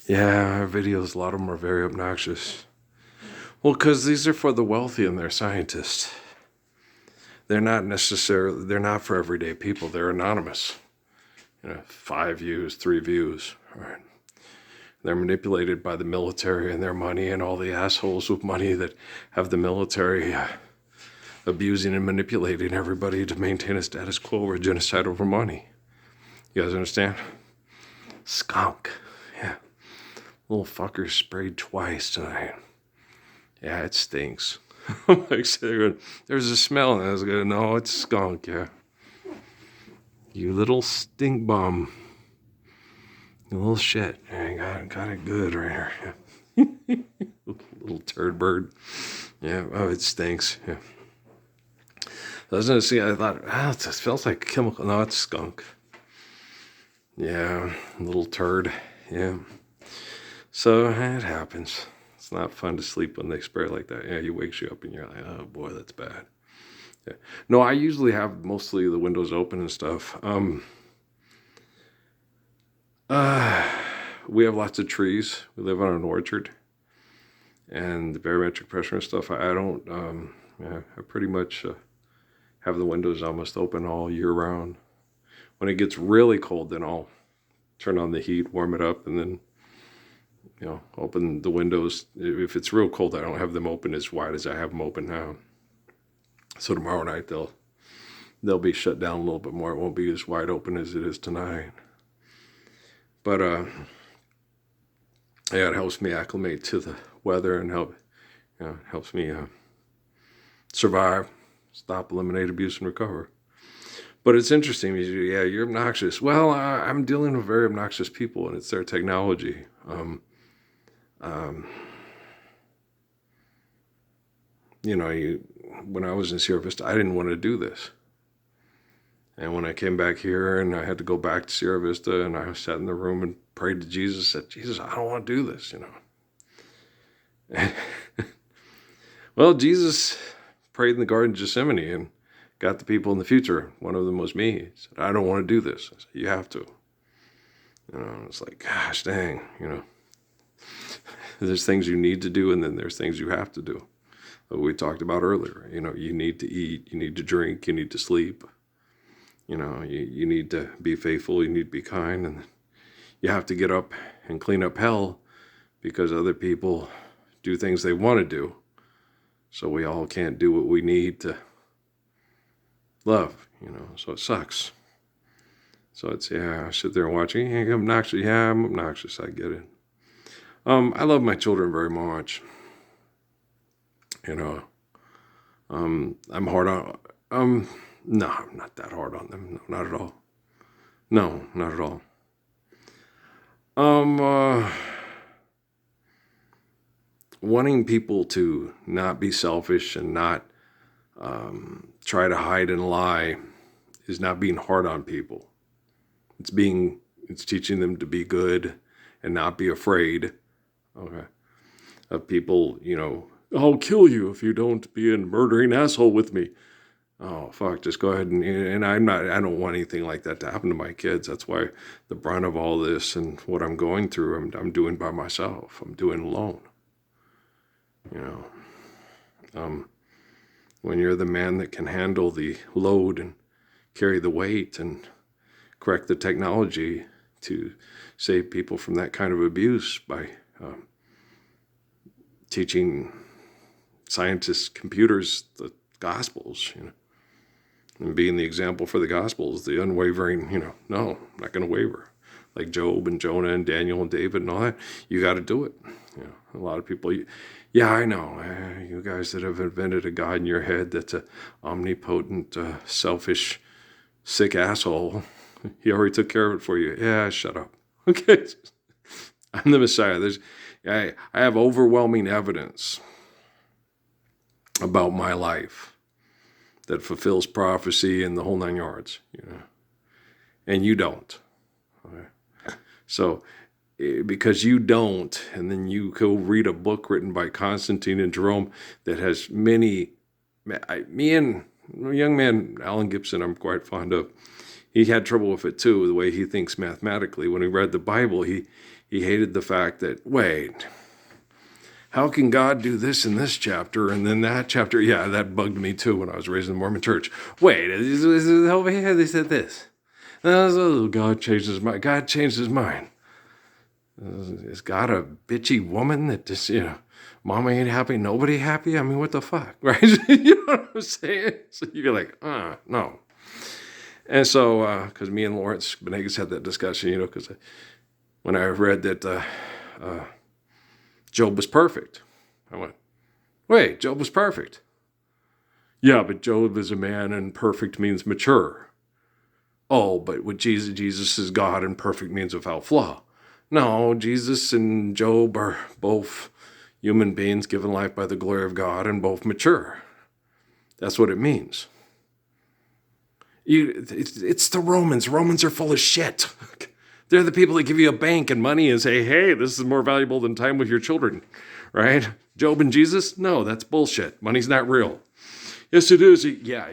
Yeah, videos, a lot of them are very obnoxious. Well, because these are for the wealthy and they're scientists. They're not for everyday people. They're anonymous. 5 views, 3 views. All right. They're manipulated by the military and their money and all the assholes with money that have the military abusing and manipulating everybody to maintain a status quo or genocide over money. You guys understand? Skunk. Yeah. Little fucker sprayed twice tonight. Yeah, it stinks. Like, there's a smell, and I was going, no, it's skunk, yeah. You little stink bomb. You little shit. Yeah, got it good right here. Yeah. Little turd bird. Yeah, oh, it stinks. Yeah. Doesn't it see? I thought, it smells like chemical. No, it's skunk. Yeah, little turd. Yeah. So it happens. It's not fun to sleep when they spray like that. Yeah, it wakes you up and you're like, oh boy, that's bad. Yeah. No, I usually have mostly the windows open and stuff. We have lots of trees. We live on an orchard, and the barometric pressure and stuff. I don't. I pretty much have the windows almost open all year round. When it gets really cold, then I'll turn on the heat, warm it up, and then open the windows. If it's real cold, I don't have them open as wide as I have them open now. So tomorrow night they'll be shut down a little bit more. It won't be as wide open as it is tonight. But it helps me acclimate to the weather and helps me survive, stop, eliminate abuse, and recover. But it's interesting. Yeah, you're obnoxious. Well, I'm dealing with very obnoxious people, and it's their technology. When I was in Sierra Vista, I didn't want to do this. And when I came back here and I had to go back to Sierra Vista, and I sat in the room and prayed to Jesus, said, Jesus, I don't want to do this, Well, Jesus prayed in the Garden of Gethsemane and got the people in the future. One of them was me. He said, I don't want to do this. I said, you have to. It's like, gosh, dang, There's things you need to do, and then there's things you have to do. Like we talked about earlier, you need to eat, you need to drink, you need to sleep. You need to be faithful, you need to be kind, and you have to get up and clean up hell because other people do things they want to do. So we all can't do what we need to love, so it sucks. So it's, I sit there and watch, I'm obnoxious. Yeah, I'm obnoxious, I get it. I love my children very much. I'm hard on, no, I'm not that hard on them. No, not at all. No, not at all. Wanting people to not be selfish and not try to hide and lie is not being hard on people. It's teaching them to be good and not be afraid, of people, I'll kill you if you don't be a murdering asshole with me. Oh, fuck, just go ahead and I don't want anything like that to happen to my kids. That's why the brunt of all this and what I'm going through, I'm doing by myself. I'm doing alone. When you're the man that can handle the load and carry the weight and correct the technology to save people from that kind of abuse by teaching scientists, computers, the Gospels, and being the example for the Gospels, the unwavering, no, I'm not going to waver. Like Job and Jonah and Daniel and David and all that, you got to do it. A lot of people, yeah, I know, you guys that have invented a God in your head that's an omnipotent, selfish, sick asshole, he already took care of it for you. Yeah, shut up. Okay, I'm the Messiah. I have overwhelming evidence about my life that fulfills prophecy and the whole 9 yards, and you don't. Okay? So, because you don't, and then you go read a book written by Constantine and Jerome that has me and a young man, Alan Gibson, I'm quite fond of, he had trouble with it too, the way he thinks mathematically. When he read the Bible, he He hated the fact that, wait, how can God do this in this chapter and then that chapter? Yeah, that bugged me too when I was raised in the Mormon church. Wait, over here they said this. God changed his mind. God changed his mind. Is God a bitchy woman that just, mama ain't happy, nobody happy? I mean, what the fuck, right? You know what I'm saying? So you're like, no. And so, because me and Lawrence Benegas had that discussion, because when I read that Job was perfect, I went, wait, Job was perfect. Yeah, but Job is a man and perfect means mature. Oh, but with Jesus is God and perfect means without flaw. No, Jesus and Job are both human beings given life by the glory of God and both mature. That's what it means. It's the Romans. Romans are full of shit. They're the people that give you a bank and money and say, hey, this is more valuable than time with your children, right? Job and Jesus? No, that's bullshit. Money's not real. Yes, it is. Yeah,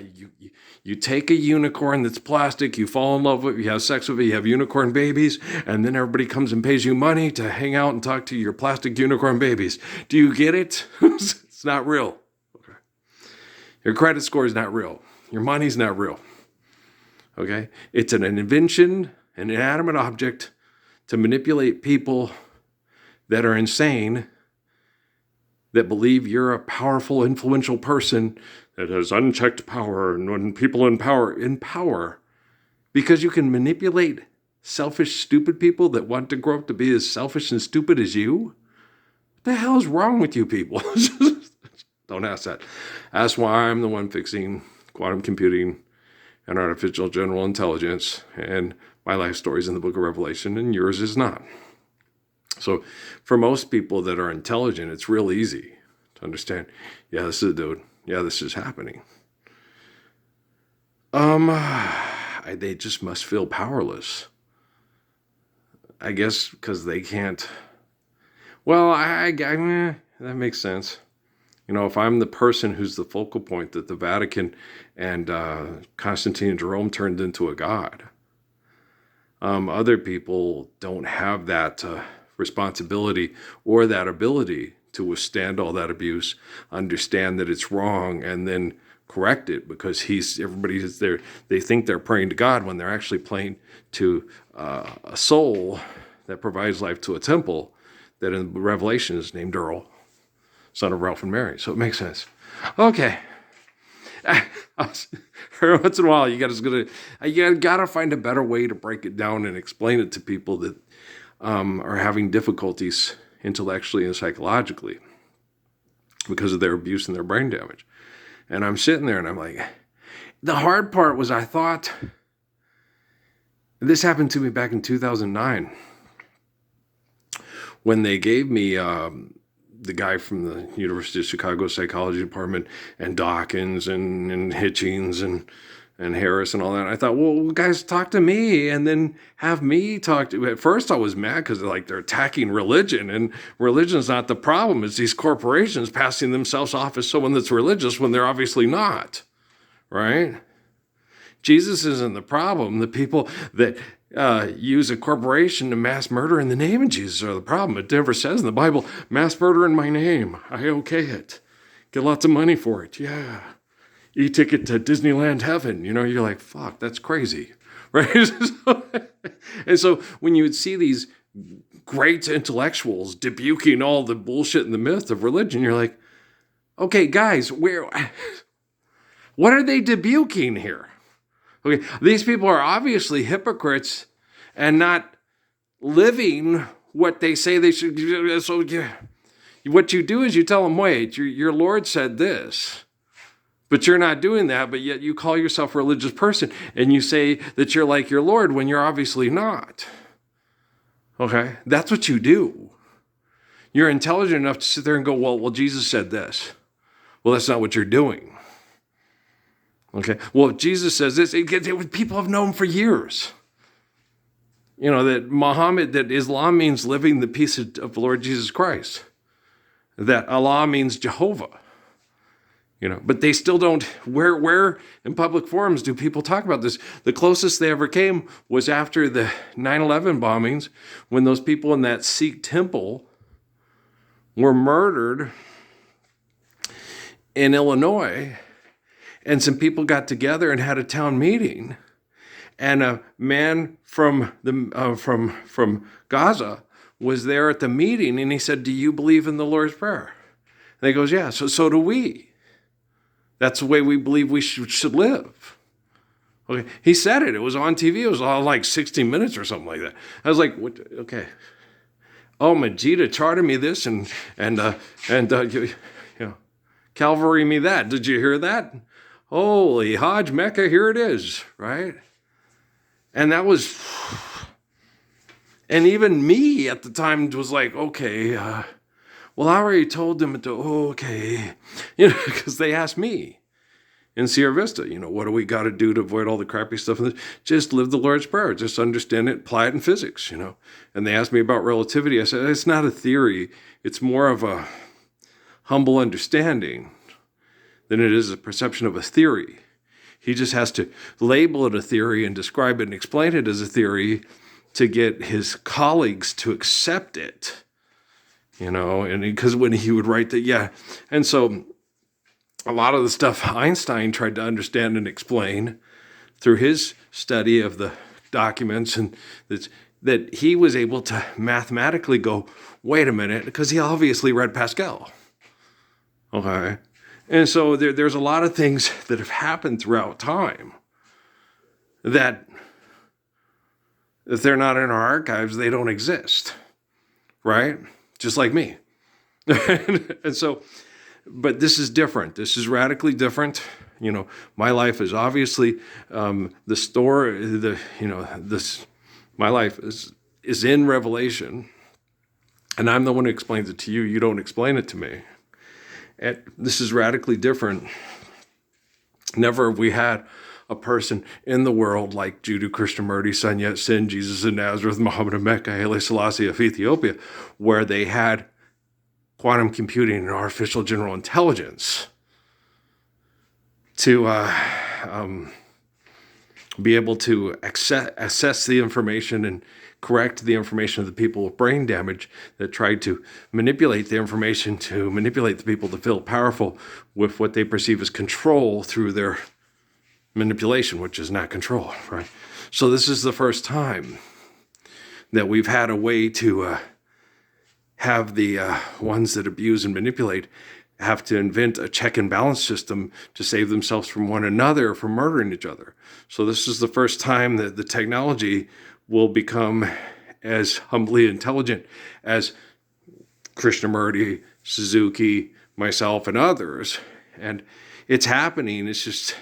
you take a unicorn that's plastic, you fall in love with it, you have sex with it, you have unicorn babies, and then everybody comes and pays you money to hang out and talk to your plastic unicorn babies. Do you get it? It's not real. Okay. Your credit score is not real. Your money's not real. Okay? It's an invention, an inanimate object to manipulate people that are insane, that believe you're a powerful, influential person that has unchecked power, and when people in power, because you can manipulate selfish, stupid people that want to grow up to be as selfish and stupid as you? What the hell is wrong with you people? Don't ask that. Ask why I'm the one fixing quantum computing and artificial general intelligence, and my life story is in the book of Revelation, and yours is not. So for most people that are intelligent, it's real easy to understand, yeah, this is a dude. Yeah, this is happening. They just must feel powerless. I guess because they can't. Well, that makes sense. If I'm the person who's the focal point that the Vatican and Constantine and Jerome turned into a god, other people don't have that responsibility or that ability to withstand all that abuse, understand that it's wrong, and then correct it, because everybody is there. They think they're praying to God when they're actually praying to a soul that provides life to a temple that in Revelation is named Earl, son of Ralph and Mary. So it makes sense. Okay. Every once in a while, you gotta find a better way to break it down and explain it to people that are having difficulties intellectually and psychologically because of their abuse and their brain damage. And I'm sitting there and I'm like, the hard part was, I thought, this happened to me back in 2009 when they gave me the guy from the University of Chicago Psychology Department and Dawkins and Hitchings and Harris and all that. I thought, well, guys, talk to me and then have me talk to. At first, I was mad because they're attacking religion, and religion's not the problem. It's these corporations passing themselves off as someone that's religious when they're obviously not, right? Jesus isn't the problem. The people that use a corporation to mass murder in the name of Jesus are the problem. It never says in the Bible, mass murder in my name. I okay it. Get lots of money for it. Yeah. E-ticket to Disneyland heaven. You're like, fuck, that's crazy. Right? And so when you would see these great intellectuals debuking all the bullshit and the myth of religion, you're like, okay, guys, what are they debuking here? Okay, these people are obviously hypocrites and not living what they say they should. So what you do is you tell them, wait, your Lord said this, but you're not doing that, but yet you call yourself a religious person and you say that you're like your Lord when you're obviously not. Okay, that's what you do. You're intelligent enough to sit there and go, well, Jesus said this. Well, that's not what you're doing. Okay, well, if Jesus says this, people have known for years. That Islam means living the peace of the Lord Jesus Christ. That Allah means Jehovah. But they still don't. Where in public forums do people talk about this? The closest they ever came was after the 9/11 bombings, when those people in that Sikh temple were murdered in Illinois, and some people got together and had a town meeting, and a man from Gaza was there at the meeting, and he said, "Do you believe in the Lord's Prayer?" And he goes, "Yeah, so do we. That's the way we believe we should live." Okay, he said it. It was on TV. It was all like 60 Minutes or something like that. I was like, "What? Okay. Oh, Majida charted me this, and Calvary me that. Did you hear that? Holy Hajj Mecca, here it is, right?" And that was, and even me at the time was like, okay, well, I already told them okay, because they asked me in Sierra Vista, what do we got to do to avoid all the crappy stuff? Just live the Lord's Prayer, just understand it, apply it in physics, And they asked me about relativity. I said, it's not a theory. It's more of a humble understanding than it is a perception of a theory. He just has to label it a theory and describe it and explain it as a theory to get his colleagues to accept it. And because when he would write that, yeah. And so a lot of the stuff Einstein tried to understand and explain through his study of the documents, and that he was able to mathematically go, wait a minute, because he obviously read Pascal. Okay. And so there's a lot of things that have happened throughout time that if they're not in our archives, they don't exist. Right? Just like me. And so, but this is different. This is radically different. My life is obviously my life is in Revelation, and I'm the one who explains it to you. You don't explain it to me. And this is radically different. Never have we had a person in the world like Jiddu Krishnamurti, Sun Yat-sen, Jesus of Nazareth, Muhammad of Mecca, Haile Selassie of Ethiopia, where they had quantum computing and artificial general intelligence to be able to assess the information and correct the information of the people with brain damage that tried to manipulate the information to manipulate the people to feel powerful with what they perceive as control through their manipulation, which is not control, right? So this is the first time that we've had a way to have the ones that abuse and manipulate have to invent a check and balance system to save themselves from one another, from murdering each other. So this is the first time that the technology will become as humbly intelligent as Krishnamurti, Suzuki, myself, and others. And it's happening. It's just,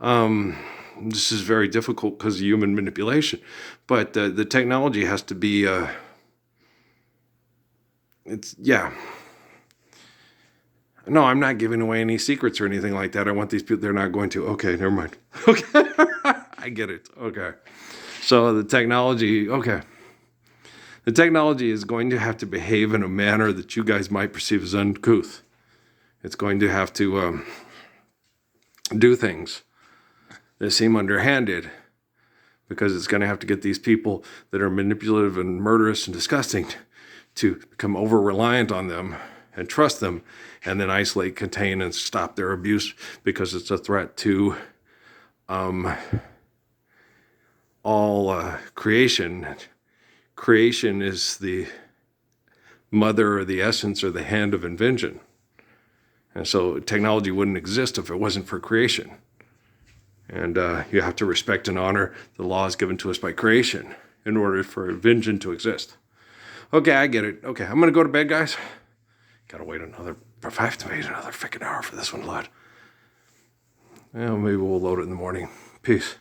this is very difficult because of human manipulation. But the technology has to be, No, I'm not giving away any secrets or anything like that. I want these people, they're not going to. Okay, never mind. Okay, I get it. Okay. So the technology, okay. The technology is going to have to behave in a manner that you guys might perceive as uncouth. It's going to have to do things that seem underhanded, because it's going to have to get these people that are manipulative and murderous and disgusting to become over-reliant on them and trust them, and then isolate, contain, and stop their abuse, because it's a threat to all creation. Creation is the mother or the essence or the hand of invention. And so technology wouldn't exist if it wasn't for creation. And you have to respect and honor the laws given to us by creation in order for invention to exist. Okay, I get it. Okay, I'm going to go to bed, guys. Gotta wait another, I have to wait another freaking hour for this one to load. Well, maybe we'll load it in the morning. Peace.